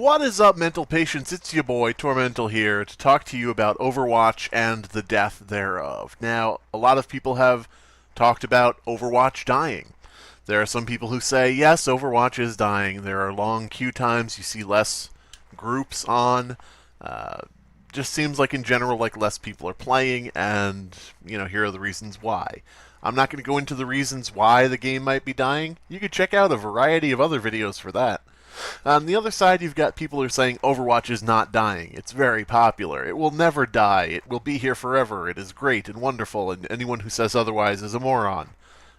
What is up, mental patients? It's your boy, Tormental, here to talk to you about Overwatch and the death thereof. Now, a lot of people have talked about Overwatch dying. There are some people who say, yes, Overwatch is dying. There are long queue times, you see less groups on. Just seems like in general, like less people are playing, and, here are the reasons why. I'm not going to go into the reasons why the game might be dying. You could check out a variety of other videos for that. On the other side, you've got people who are saying Overwatch is not dying. It's very popular. It will never die. It will be here forever. It is great and wonderful, and anyone who says otherwise is a moron.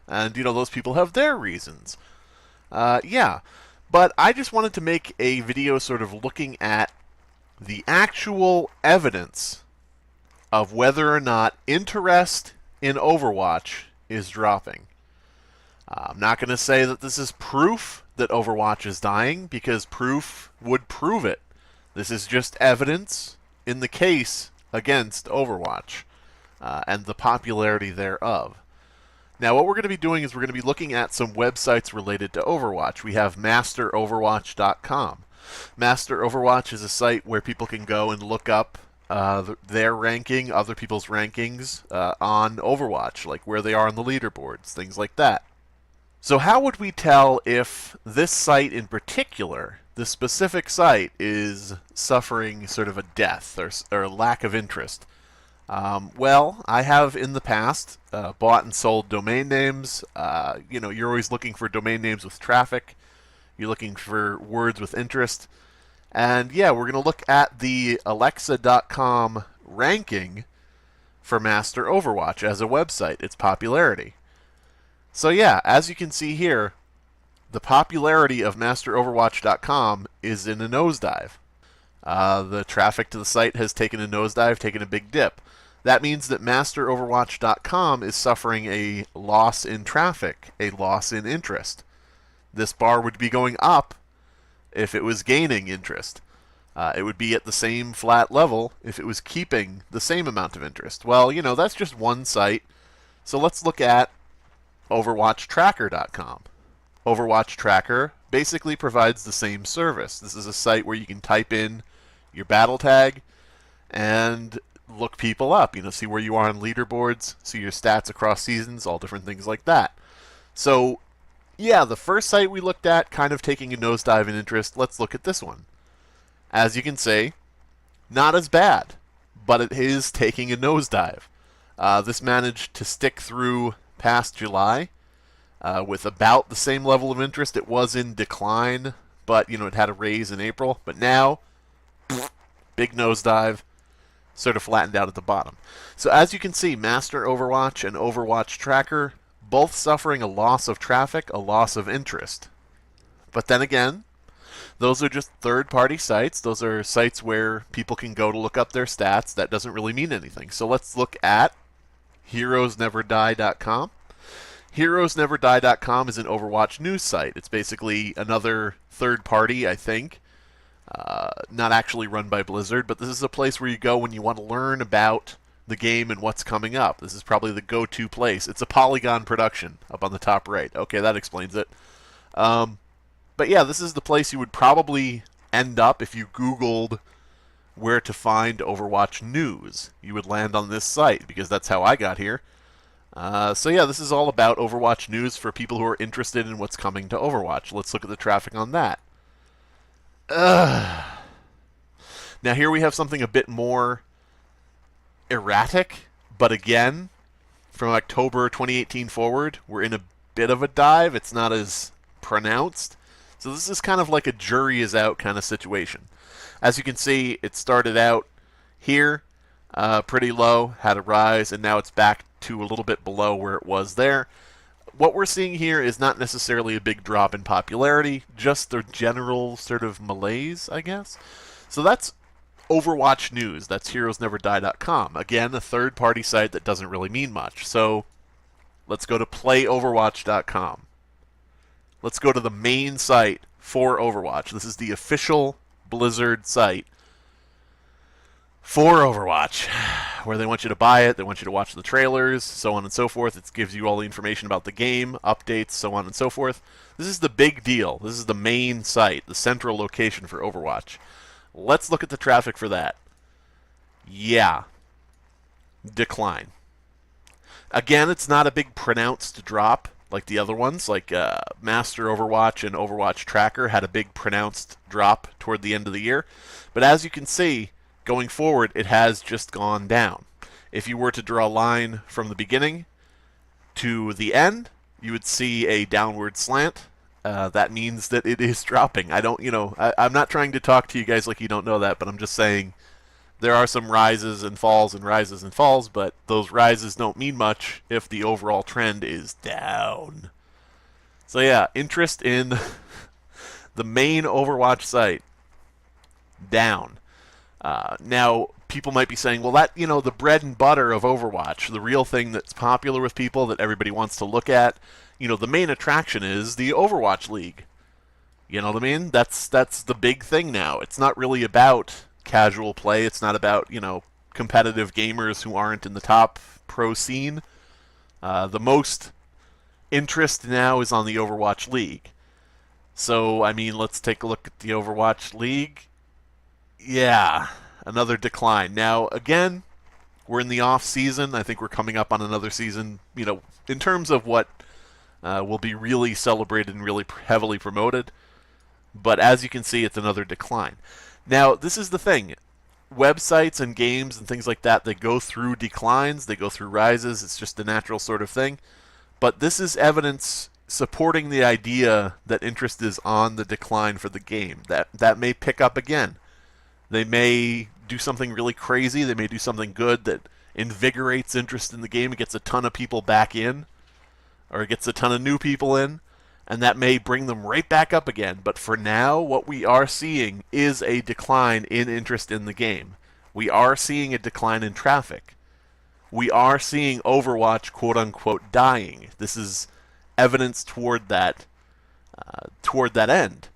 And, those people have their reasons. Yeah. But I just wanted to make a video sort of looking at the actual evidence of whether or not interest in Overwatch is dropping. I'm not going to say that this is proof that Overwatch is dying, because proof would prove it. This is just evidence in the case against Overwatch and the popularity thereof. Now, what we're going to be doing is we're going to be looking at some websites related to Overwatch. We have MasterOverwatch.com. Master Overwatch is a site where people can go and look up their ranking, other people's rankings on Overwatch, like where they are on the leaderboards, things like that. So how would we tell if this site in particular, this specific site, is suffering sort of a death or a lack of interest? Well, I have in the past bought and sold domain names. You're always looking for domain names with traffic. You're looking for words with interest. And yeah, we're going to look at the Alexa.com ranking for Master Overwatch as a website, its popularity. So yeah, as you can see here, the popularity of MasterOverwatch.com is in a nosedive. The traffic to the site has taken a nosedive, taken a big dip. That means that MasterOverwatch.com is suffering a loss in traffic, a loss in interest. This bar would be going up if it was gaining interest. It would be at the same flat level if it was keeping the same amount of interest. Well, that's just one site. So let's look at OverwatchTracker.com. Overwatch Tracker basically provides the same service. This is a site where you can type in your battle tag and look people up, see where you are on leaderboards, see your stats across seasons, all different things like that. So, yeah, the first site we looked at, kind of taking a nosedive in interest. Let's look at this one. As you can see, not as bad, but it is taking a nosedive. This managed to stick through past July with about the same level of interest. It was in decline, but it had a raise in April. But now, big nosedive, sort of flattened out at the bottom. So as you can see, Master Overwatch and Overwatch Tracker both suffering a loss of traffic, a loss of interest. But then again, those are just third-party sites. Those are sites where people can go to look up their stats. That doesn't really mean anything. So let's look at HeroesNeverDie.com. HeroesNeverDie.com is an Overwatch news site. It's basically another third party, I think. Not actually run by Blizzard, but this is a place where you go when you want to learn about the game and what's coming up. This is probably the go-to place. It's a Polygon production up on the top right. Okay, that explains it. But yeah, this is the place you would probably end up if you Googled where to find Overwatch news. You would land on this site, because that's how I got here. So yeah, this is all about Overwatch news for people who are interested in what's coming to Overwatch. Let's look at the traffic on that. Now here we have something a bit more erratic, but again, from October 2018 forward, we're in a bit of a dive. It's not as pronounced. So this is kind of like a jury is out kind of situation. As you can see, it started out here pretty low, had a rise, and now it's back to a little bit below where it was there. What we're seeing here is not necessarily a big drop in popularity, just the general sort of malaise, I guess. So that's Overwatch News. That's HeroesNeverDie.com. Again, a third-party site that doesn't really mean much. So let's go to PlayOverwatch.com. Let's go to the main site for Overwatch. This is the official Blizzard site for Overwatch. where they want you to buy it, they want you to watch the trailers, so on and so forth. It gives you all the information about the game, updates, so on and so forth. This is the big deal. This is the main site, the central location for Overwatch. Let's look at the traffic for that. Yeah. Decline. Again, it's not a big pronounced drop like the other ones, like Master Overwatch and Overwatch Tracker had a big pronounced drop toward the end of the year. But as you can see, going forward, it has just gone down. If you were to draw a line from the beginning to the end, you would see a downward slant. That means that it is dropping. I'm not trying to talk to you guys like you don't know that, but I'm just saying there are some rises and falls and rises and falls, but those rises don't mean much if the overall trend is down. So yeah, interest in the main Overwatch site, down. Now, people might be saying, well, that, the bread and butter of Overwatch, the real thing that's popular with people that everybody wants to look at, the main attraction is the Overwatch League. You know what I mean? That's the big thing now. It's not really about casual play. It's not about, competitive gamers who aren't in the top pro scene. The most interest now is on the Overwatch League. So, let's take a look at the Overwatch League. Yeah, another decline. Now, again, we're in the off season. I think we're coming up on another season, in terms of what will be really celebrated and really heavily promoted. But as you can see, it's another decline. Now, this is the thing. Websites and games and things like that, they go through declines, they go through rises. It's just a natural sort of thing. But this is evidence supporting the idea that interest is on the decline for the game. That may pick up again. They may do something really crazy. They may do something good that invigorates interest in the game. It gets a ton of people back in, or it gets a ton of new people in, and that may bring them right back up again. But for now, what we are seeing is a decline in interest in the game. We are seeing a decline in traffic. We are seeing Overwatch, quote-unquote, dying. This is evidence toward that end.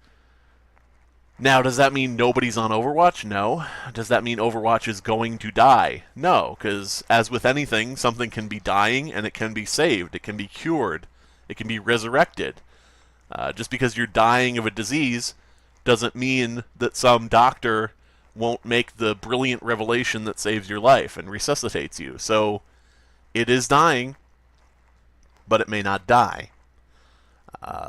Now, does that mean nobody's on Overwatch? No. Does that mean Overwatch is going to die? No, because as with anything, something can be dying and it can be saved. It can be cured. It can be resurrected. Just because you're dying of a disease doesn't mean that some doctor won't make the brilliant revelation that saves your life and resuscitates you. So, it is dying, but it may not die.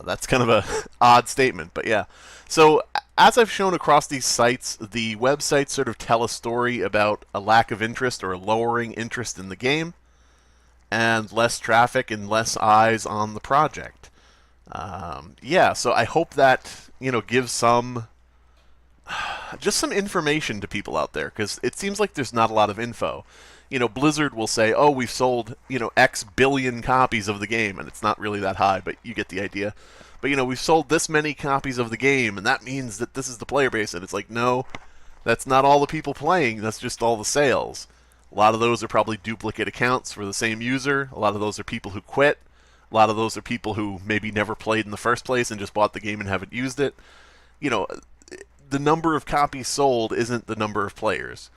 That's kind of a odd statement, but yeah. So, as I've shown across these sites, the websites sort of tell a story about a lack of interest or a lowering interest in the game, and less traffic and less eyes on the project. Yeah, so I hope that, gives just some information to people out there, because it seems like there's not a lot of info. Blizzard will say, oh, we've sold, X billion copies of the game, and it's not really that high, but you get the idea. But, we've sold this many copies of the game, and that means that this is the player base. And it's like, no, that's not all the people playing. That's just all the sales. A lot of those are probably duplicate accounts for the same user. A lot of those are people who quit. A lot of those are people who maybe never played in the first place and just bought the game and haven't used it. The number of copies sold isn't the number of players.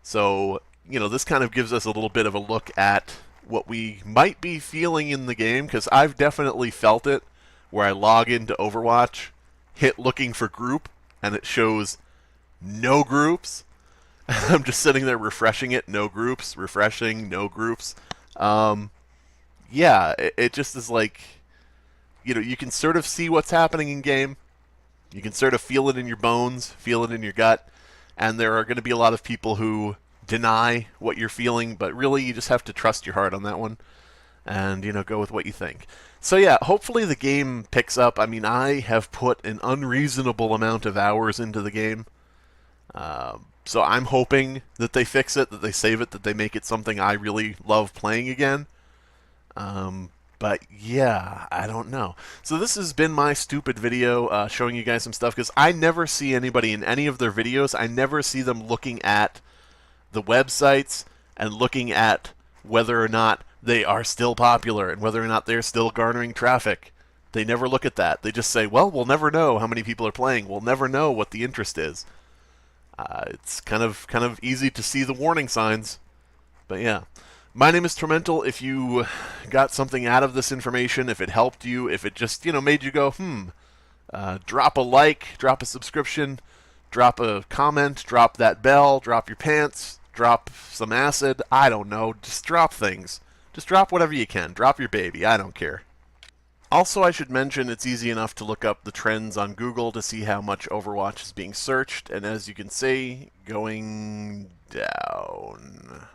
So, this kind of gives us a little bit of a look at what we might be feeling in the game, because I've definitely felt it, where I log into Overwatch, hit looking for group, and it shows no groups. I'm just sitting there refreshing it, no groups, refreshing, no groups. Yeah, it just is like, you can sort of see what's happening in game. You can sort of feel it in your bones, feel it in your gut, and there are going to be a lot of people who deny what you're feeling, but really you just have to trust your heart on that one and, go with what you think. So yeah, hopefully the game picks up. I have put an unreasonable amount of hours into the game. So I'm hoping that they fix it, that they save it, that they make it something I really love playing again. But yeah, I don't know. So this has been my stupid video showing you guys some stuff, because I never see anybody in any of their videos, I never see them looking at the websites and looking at whether or not they are still popular and whether or not they're still garnering traffic. They never look at that. They just say, well, we'll never know how many people are playing. We'll never know what the interest is. It's kind of easy to see the warning signs. But yeah. My name is Tormental. If you got something out of this information, if it helped you, if it just, made you go, drop a like, drop a subscription, drop a comment, drop that bell, drop your pants, drop some acid. I don't know. Just drop things. Just drop whatever you can. Drop your baby. I don't care. Also, I should mention it's easy enough to look up the trends on Google to see how much Overwatch is being searched, and as you can see, going down.